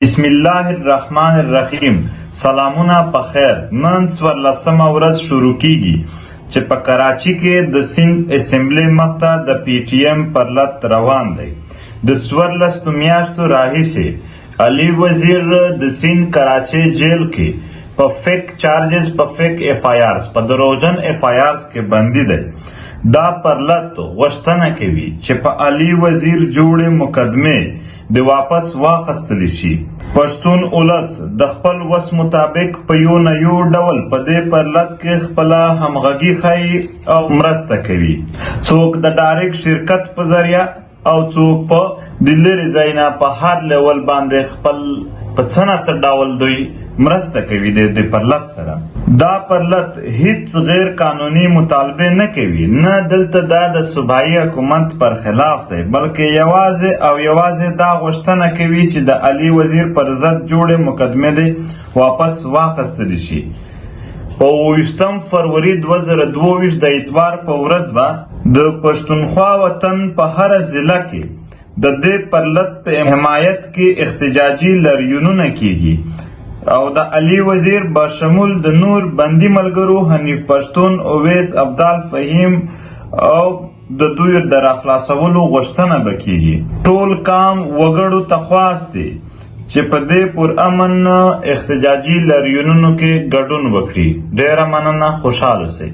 बिस्मिल्लाहिर्रहमानिर्रहीम। सलामुना पखैर। नन 14 ورځ شروع کیږي چې په کراچي کې د سند اسمبلی مخته د پی ټی ایم پرلط روان دی. د 14 میاشتو راهیسې علي وزیر د سند کراچي جیل کې په فیک چارجز په فیک اف آی آرز په دروغجن اف آی آرز کې بندي دی. دا پرلط غوښتنه کوي چې په علي وزیر جوړې مقدمې د واپس واخیستل شي. پښتون اولس د خپل وس مطابق په یو نه یو ډول په دې پرلط کې خپله همغږي ښیي او مرسته کوي. څوک د ډایرکټ شرکت په ذریعه او څوک په د لرې ځای نه په هر لیول باندې خپل په څه نه څه ډول دوی مرسته کوي د پرلط سره. دا پرلط هیڅ غیر قانوني مطالبه نه کوي، نه دلته دا د صوبایي حکومت پر خلاف دی، بلکې یوازې او یوازې دا غوښتنه کوي چې د علي وزیر پر ضد جوړې مقدمې دی واپس واخیستل شي. په 28 فروری 2022 د اتوار په ورځ به د پښتونخوا وطن په هر ضلع کې د دې پرلط په حمایت کې احتجاجي لاریونونه کیږي او د علي وزیر بشمول د نور بندي ملګرو حنیف پښتون، اویس ابدال، فهیم او د دوی د راخلاصولو غوښتنه به کیږي. ټول کام وګړو ته خواست دی چې په دې پرامن احتجاجي لاریونونو کې ګډون وکړي. ډیره مننه، خوشحاله اوسئ.